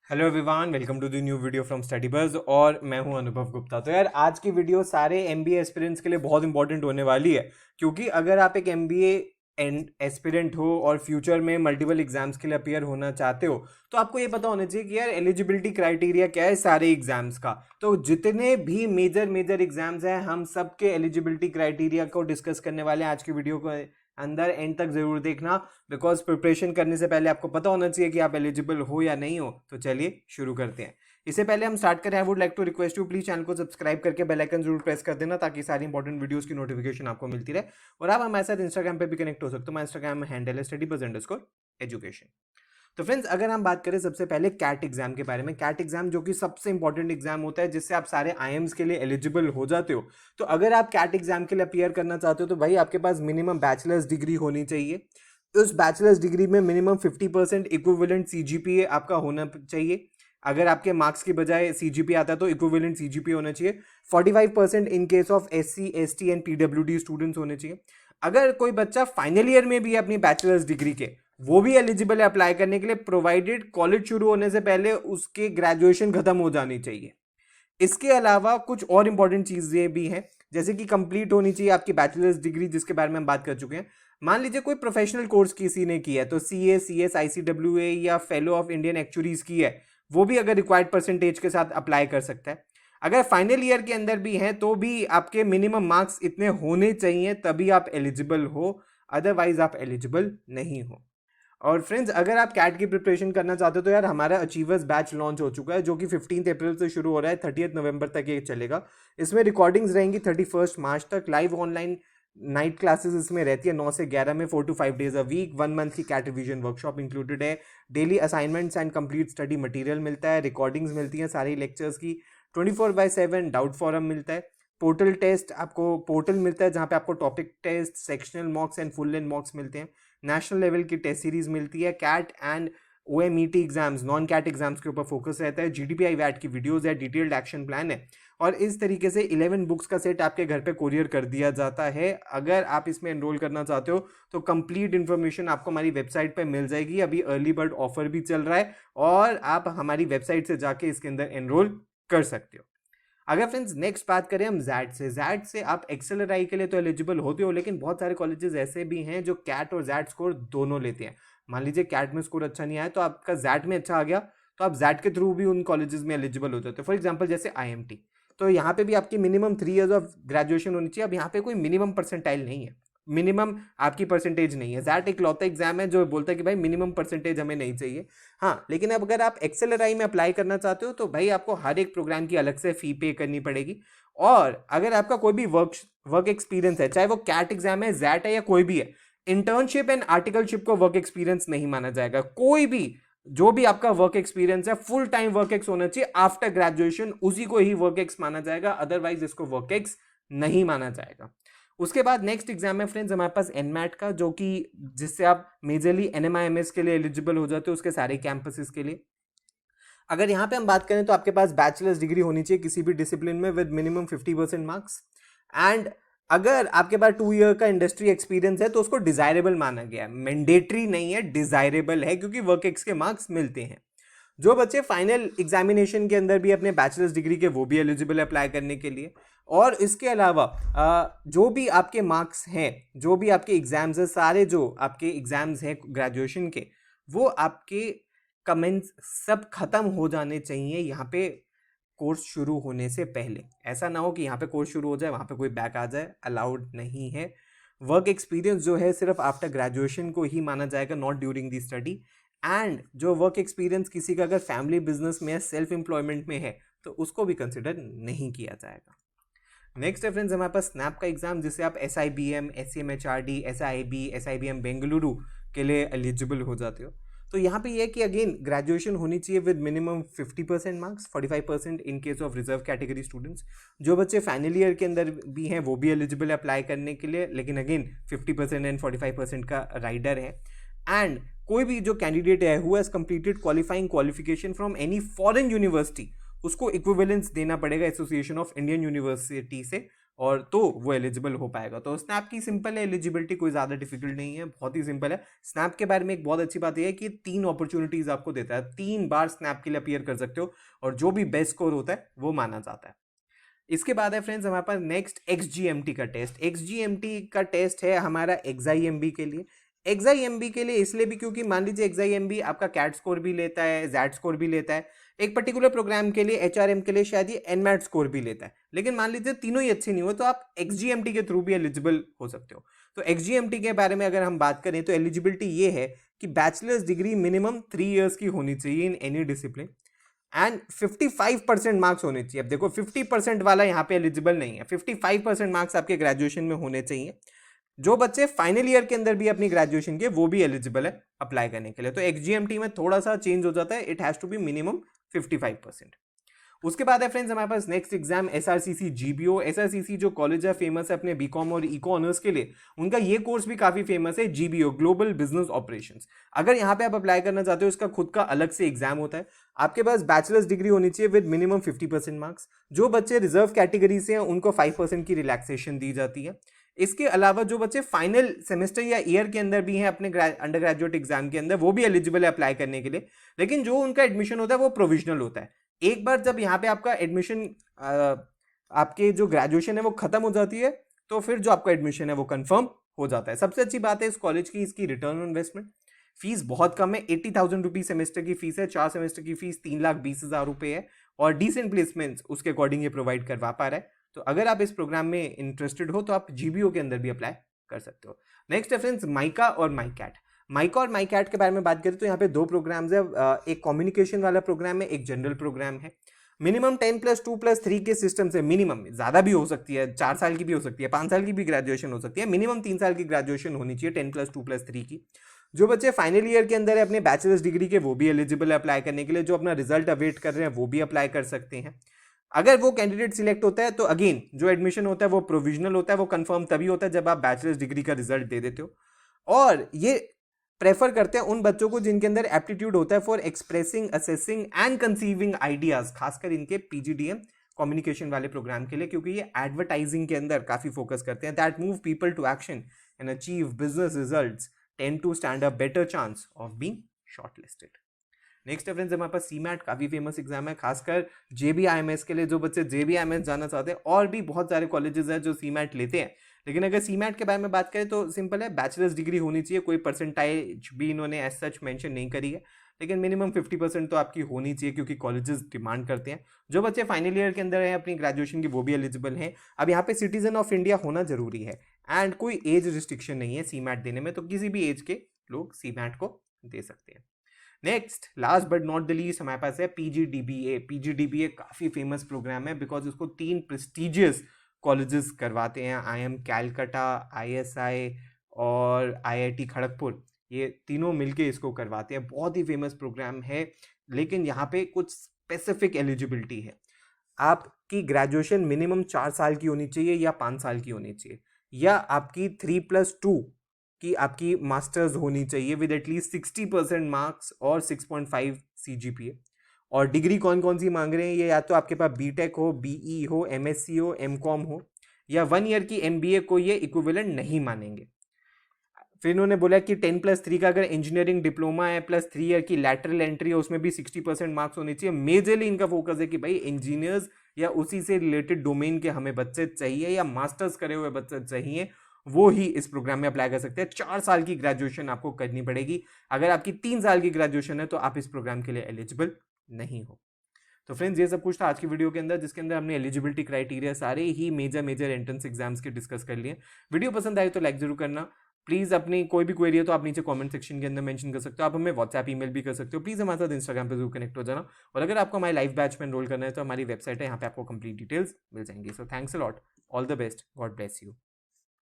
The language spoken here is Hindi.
Hello everyone, welcome to the new video from study buzz और मैं हूं अनुभव गुप्ता। तो यार आज की वीडियो सारे एमबीए एस्पिरेंट्स के लिए बहुत इंपॉर्टेंट होने वाली है, क्योंकि अगर आप एक एमबीए एस्पिरेंट हो और फ्यूचर में मल्टीपल एग्जाम्स के लिए अपियर होना चाहते हो तो आपको ये पता होना चाहिए कि यार एलिजिबिलिटी क्राइटेरिया क्या है सारे एग्जाम्स का। तो जितने भी मेजर मेजर एग्जाम्स हैं हम सब के एलिजिबिलिटी क्राइटेरिया को डिस्कस करने वाले हैं आज की वीडियो को अंदर एंड तक जरूर देखना, बिकॉज प्रिपरेशन करने से पहले आपको पता होना चाहिए कि आप एलिजिबल हो या नहीं हो। तो चलिए शुरू करते हैं। इससे पहले हम स्टार्ट करें, I would like to request you please channel को सब्सक्राइब करके बेल आइकन जरूर प्रेस कर देना ताकि सारी इंपॉर्टेंट वीडियोस की नोटिफिकेशन आपको मिलती रहे। और आप हमारे साथ इंस्टाग्राम पे भी कनेक्ट हो सकते हो। मैं इंस्टाग्राम हैंडल है study_buzz_education। तो फ्रेंड्स, अगर हम बात करें सबसे पहले कैट एग्जाम के बारे में, कैट एग्जाम जो कि सबसे इंपॉर्टेंट एग्जाम होता है जिससे आप सारे आईएम्स के लिए एलिजिबल हो जाते हो। तो अगर आप कैट एग्जाम के लिए अपियर करना चाहते हो तो भाई आपके पास मिनिमम बैचलर्स डिग्री होनी चाहिए। उस बैचलर्स डिग्री में मिनिमम 50% इक्विवेलेंट सीजीपीए आपका होना चाहिए। अगर आपके मार्क्स की बजाय सीजीपीए आता है तो इक्विवेलेंट सीजीपीए होना चाहिए। 45% in case of SC ST and PWD students होने चाहिए। अगर कोई बच्चा फाइनल ईयर में भी अपनी बैचलर्स डिग्री के, वो भी एलिजिबल है अप्लाई करने के लिए, प्रोवाइडेड कॉलेज शुरू होने से पहले उसके ग्रेजुएशन खत्म हो जानी चाहिए। इसके अलावा कुछ और इंपॉर्टेंट चीजें भी हैं, जैसे कि कंप्लीट होनी चाहिए आपकी बैचलर्स डिग्री, जिसके बारे में हम बात कर चुके हैं। मान लीजिए कोई प्रोफेशनल कोर्स किसी ने किया है, तो सीए, सीएस, आईसीडब्ल्यूए या फेलो ऑफ इंडियन एक्चुरीज की है, वो भी अगर रिक्वायर्ड परसेंटेज के साथ अप्लाई कर सकता है। अगर फाइनल ईयर के अंदर भी हैं तो भी आपके मिनिमम मार्क्स इतने होने चाहिए तभी आप एलिजिबल हो, अदरवाइज आप एलिजिबल नहीं हो। और फ्रेंड्स, अगर आप कैट की प्रिपरेशन करना चाहते हो तो यार हमारा अचीवर्स बैच लॉन्च हो चुका है, जो कि 15 अप्रैल से शुरू हो रहा है, 30 नवंबर तक ये चलेगा। इसमें रिकॉर्डिंग्स रहेंगी 31 मार्च तक। लाइव ऑनलाइन नाइट क्लासेस इसमें रहती है 9 से 11 में, 4 to 5 days a week. 1 month की कैट रिवीजन वर्कशॉप इंक्लूडेड है। Daily assignments and complete study material मिलता है। रिकॉर्डिंग्स मिलती हैं सारी लेक्चर्स की। 24/7 डाउट फॉरम मिलता है। पोर्टल टेस्ट, आपको पोर्टल मिलता है जहाँ पे आपको topic test, sectional mocks and full length mocks मिलते हैं। नेशनल लेवल की टेस्ट सीरीज मिलती है। CAT and OMET exams, non CAT exams के ऊपर फोकस रहता है। जीडीपीआई वैट की वीडियोस है, डिटेल्ड एक्शन प्लान है, और इस तरीके से 11 बुक्स का सेट आपके घर पे कोरियर कर दिया जाता है। अगर आप इसमें एनरोल करना चाहते हो तो कंप्लीट इन्फॉर्मेशन आपको हमारी वेबसाइट पे मिल जाएगी। अभी अर्ली बर्ड ऑफर भी चल रहा है और आप हमारी वेबसाइट से जाके इसके अंदर एनरोल कर सकते हो। अगर फ्रेंड्स नेक्स्ट बात करें हम जैट से, जैट से आप एक्सेलराई के लिए तो एलिजिबल होते हो, लेकिन बहुत सारे कॉलेजेस ऐसे भी हैं जो कैट और जैट स्कोर दोनों लेते हैं। मान लीजिए कैट में स्कोर अच्छा नहीं आया तो आपका जैट में अच्छा आ गया, तो आप जैट के थ्रू भी उन कॉलेजेस में एलिजिबल हो जाते हो। फॉर एग्जाम्पल जैसे आईएमटी, तो यहाँ पे भी आपकी मिनिमम 3 ईयर्स ऑफ ग्रेजुएशन होनी चाहिए। अब यहाँ पे कोई मिनिमम परसेंटाइल नहीं है, मिनिमम आपकी परसेंटेज नहीं है। जैट एक लौता एग्जाम है जो बोलता है कि भाई मिनिमम परसेंटेज हमें नहीं चाहिए। हाँ, लेकिन अब अगर आप एक्सेलराई में अप्लाई करना चाहते हो तो भाई आपको हर एक प्रोग्राम की अलग से फी पे करनी पड़ेगी। और अगर आपका कोई भी वर्क एक्सपीरियंस है, चाहे वो कैट एग्जाम है, जैट है या कोई भी है, इंटर्नशिप एंड आर्टिकलशिप को वर्क एक्सपीरियंस नहीं माना जाएगा। कोई भी जो भी आपका वर्क एक्सपीरियंस है, फुल टाइम वर्क एक्स होना चाहिए आफ्टर ग्रेजुएशन, उसी को ही वर्क एक्स माना जाएगा, अदरवाइज इसको वर्क एक्स नहीं माना जाएगा। उसके बाद नेक्स्ट एग्जाम है फ्रेंड्स हमारे पास एनमैट का, जो कि जिससे आप मेजरली एनएमआईएमएस के लिए एलिजिबल हो जाते हो, उसके सारे कैंपसेस के लिए। अगर यहाँ पे हम बात करें तो आपके पास बैचलर्स डिग्री होनी चाहिए किसी भी डिसिप्लिन में विद मिनिमम 50% मार्क्स। एंड अगर आपके पास 2 ईयर का इंडस्ट्री एक्सपीरियंस है तो उसको डिजायरेबल माना गया है, मैंडेटरी नहीं है, डिजायरेबल है, क्योंकि वर्क एक्स के मार्क्स मिलते हैं। जो बच्चे फाइनल एग्जामिनेशन के अंदर भी अपने बैचलर्स डिग्री के, वो भी एलिजिबल है अप्लाई करने के लिए। और इसके अलावा जो भी आपके मार्क्स हैं, जो भी आपके एग्जाम्स हैं, सारे जो आपके एग्जाम्स हैं ग्रेजुएशन के, वो आपके कमेंट्स सब खत्म हो जाने चाहिए यहाँ पे कोर्स शुरू होने से पहले। ऐसा ना हो कि यहाँ पे कोर्स शुरू हो जाए वहाँ पे कोई बैक आ जाए, अलाउड नहीं है। वर्क एक्सपीरियंस जो है सिर्फ आफ्टर ग्रेजुएशन को ही माना जाएगा, not during the study. And जो वर्क एक्सपीरियंस किसी का अगर फैमिली बिजनेस में है, सेल्फ एम्प्लॉयमेंट में है, तो उसको भी कंसिडर नहीं किया जाएगा। नेक्स्ट है फ्रेंड्स हमारे पास स्नैप का एग्जाम, जिससे आप SIBM, SCMHRD, SIB, SIBM Bengaluru के लिए एलिजिबल हो जाते हो। तो यहाँ पे ये है कि अगेन ग्रेजुएशन होनी चाहिए with minimum 50% marks, 45% in case of reserve category students. जो बच्चे फाइनल ईयर के अंदर भी हैं वो भी एलिजिबल है अप्लाई करने के लिए, लेकिन अगेन 50% एंड 45% का राइडर है। एंड कोई भी जो कैंडिडेट है who has completed qualifying qualification from any foreign university, उसको इक्विवेलेंस देना पड़ेगा एसोसिएशन ऑफ इंडियन यूनिवर्सिटी से, और तो वो एलिजिबल हो पाएगा। तो स्नैप की सिंपल है एलिजिबिलिटी, कोई ज़्यादा डिफिकल्ट नहीं है, बहुत ही सिंपल है। स्नैप के बारे में एक बहुत अच्छी बात यह है कि 3 अपॉर्चुनिटीज़ आपको देता है, 3 बार स्नैप के लिए अपीयर कर सकते हो और जो भी बेस्ट स्कोर होता है वो माना जाता है। इसके बाद है फ्रेंड्स हमारे पास नेक्स्ट XGMT का टेस्ट। XGMT का टेस्ट है हमारा XIMB के लिए। XIMB के लिए इसलिए भी क्योंकि मान लीजिए XIMB आपका कैट स्कोर भी लेता है, जैट स्कोर भी लेता है, एक पर्टिकुलर प्रोग्राम के लिए HRM के लिए शायद ये NMAT स्कोर भी लेता है, लेकिन मान लीजिए तीनों ही अच्छे नहीं हो तो आप XGMT के थ्रू भी एलिजिबल हो सकते हो। तो XGMT के बारे में अगर हम बात करें तो एलिजिबिलिटी ये है कि बैचलर्स डिग्री मिनिमम 3 ईयर्स की होनी चाहिए in any discipline and 55% marks होने चाहिए। अब देखो 50% वाला यहाँ पे एलिजिबल नहीं है, 55% मार्क्स आपके ग्रेजुएशन में होने चाहिए। जो बच्चे फाइनल ईयर के अंदर भी अपनी ग्रेजुएशन के वो भी एलिजिबल है अप्लाई करने के लिए। तो XGMT में थोड़ा सा चेंज हो जाता है, it has to be minimum 55%। उसके बाद है फ्रेंड्स हमारे पास next exam SRCC GBO। SRCC जो कॉलेज है फेमस है अपने बीकॉम और इको ऑनर्स के लिए, उनका ये कोर्स भी काफी फेमस है, GBO ग्लोबल बिजनेस ऑपरेशंस। अगर यहाँ पे आप अप्लाई करना चाहते हो इसका खुद का अलग से एग्जाम होता है। आपके पास बैचलर्स डिग्री होनी चाहिए विद मिनिमम 50% मार्क्स। जो बच्चे रिजर्व कैटेगरी से हैं उनको 5% की रिलैक्सेशन दी जाती है। इसके अलावा जो बच्चे फाइनल सेमेस्टर या ईयर के अंदर भी हैं अपने अंडर ग्रेजुएट एग्जाम के अंदर, वो भी एलिजिबल है अप्लाई करने के लिए, लेकिन जो उनका एडमिशन होता है वो प्रोविजनल होता है। एक बार जब यहाँ पे आपका एडमिशन आपके जो ग्रेजुएशन है वो खत्म हो जाती है तो फिर जो आपका एडमिशन है वो कंफर्म हो जाता है। सबसे अच्छी बात है इस कॉलेज की इसकी रिटर्न ऑन इन्वेस्टमेंट। फीस बहुत कम है, 80,000 रुपीज सेमेस्टर की फीस है, 4 सेमेस्टर की फीस 3,20,000 रुपए है और डिसेंट प्लेसमेंट्स उसके अकॉर्डिंग ये प्रोवाइड करवा पा रहा है। तो अगर आप इस प्रोग्राम में इंटरेस्टेड हो तो आप GBO के अंदर भी अप्लाई कर सकते हो। नेक्स्ट है फ्रेंड्स माइका और माइकैट। माइका और माइकैट के बारे में बात करें तो यहाँ पे 2 प्रोग्राम्स है, एक कम्युनिकेशन वाला प्रोग्राम है, एक जनरल प्रोग्राम है। मिनिमम 10+2+3 के सिस्टम से, मिनिमम ज्यादा भी हो सकती है, 4 साल की भी हो सकती है, 5 साल की भी ग्रेजुएशन हो सकती है, मिनिमम 3 साल की ग्रेजुएशन होनी चाहिए 10+2+3 की। जो बच्चे फाइनल ईयर के अंदर है अपने बैचलर्स डिग्री के वो भी एलिजिबल है अप्लाई करने के लिए, जो अपना रिजल्ट अवेट कर रहे हैं वो भी अप्लाई कर सकते हैं। अगर वो कैंडिडेट सिलेक्ट होता है तो अगेन जो एडमिशन होता है वो प्रोविजनल होता है, वो कंफर्म तभी होता है जब आप बैचलर्स डिग्री का रिजल्ट दे देते हो। और ये प्रेफर करते हैं उन बच्चों को जिनके अंदर एप्टीट्यूड होता है for expressing, assessing and conceiving ideas, खासकर इनके PGDM कम्युनिकेशन वाले प्रोग्राम के लिए, क्योंकि ये एडवर्टाइजिंग के अंदर काफी फोकस करते हैं। That move people to action and achieve business results tend to stand a better chance of being shortlisted. Next है फ्रेंड्स हमारे पास CMAT, काफी फेमस एग्जाम है खासकर JBIMS के लिए। जो बच्चे JBIMS जाना चाहते हैं, और भी बहुत सारे कॉलेजेस हैं जो CMAT लेते हैं, लेकिन अगर CMAT के बारे में बात करें तो सिंपल है, बैचलर्स डिग्री होनी चाहिए, कोई परसेंटाइज भी इन्होंने एज सच मेंशन नहीं करी है, लेकिन मिनिमम 50% तो आपकी होनी चाहिए क्योंकि कॉलेजेस डिमांड करते हैं। जो बच्चे फाइनल ईयर के अंदर हैं अपनी ग्रेजुएशन की वो भी एलिजिबल हैं। अब यहाँ पे सिटीजन ऑफ इंडिया होना जरूरी है एंड कोई एज रिस्ट्रिक्शन नहीं है CMAT देने में, तो किसी भी एज के लोग CMAT को दे सकते हैं। Next last but not the least हमारे पास है PGDBA। PGDBA काफ़ी फेमस प्रोग्राम है बिकॉज उसको 3 प्रेस्टिजियस कॉलेजेस करवाते हैं, IIM कैलकटा, ISI और IIT खड़गपुर, ये तीनों मिलके इसको करवाते हैं। बहुत ही फेमस प्रोग्राम है, लेकिन यहाँ पे कुछ स्पेसिफिक एलिजिबिलिटी है। आपकी ग्रेजुएशन मिनिमम 4 साल की होनी चाहिए या 5 साल की होनी चाहिए, या आपकी 3+2 कि आपकी मास्टर्स होनी चाहिए विद एटलीस्ट 60% मार्क्स और 6.5 CGPA। और डिग्री कौन कौन सी मांग रहे हैं, ये या तो आपके पास BTech हो, BE हो, MSc हो, MCOM हो, या 1 ईयर की MBA को ये इक्विवेलेंट नहीं मानेंगे। फिर इन्होंने बोला कि 10+3 का अगर इंजीनियरिंग डिप्लोमा है प्लस 3 ईयर की लैटरल एंट्री है उसमें भी 60% मार्क्स होने चाहिए। मेजरली इनका फोकस है कि भाई इंजीनियर्स या उसी से रिलेटेड डोमेन के हमें बच्चे चाहिए, या मास्टर्स करे हुए बच्चे चाहिए, वो ही इस प्रोग्राम में अप्लाई कर सकते हैं। 4 साल की ग्रेजुएशन आपको करनी पड़ेगी। अगर आपकी 3 साल की ग्रेजुएशन है तो आप इस प्रोग्राम के लिए एलिजिबल नहीं हो। तो फ्रेंड्स ये सब कुछ था आज की वीडियो के अंदर, जिसके अंदर हमने एलिजिबिलिटी क्राइटेरिया सारे ही मेजर एंट्रेंस एग्जाम्स के डिस्कस कर लिए। वीडियो पसंद आए तो लाइक जरूर करना। प्लीज अपनी कोई भी क्वेरी है तो आप नीचे कमेंट सेक्शन के अंदर मेंशन कर सकते हो। आप हमें व्हाट्सएप ईमेल भी कर सकते हो। प्लीज हमारे साथ इंस्टाग्राम पे जरूर कनेक्ट हो जाना। और अगर आपको हमारे लाइव बैच में एनरोल करना है तो हमारी वेबसाइट है, यहाँ पे आपको कंप्लीट डिटेल्स मिल जाएंगी। So thanks a lot, all the best, God bless you.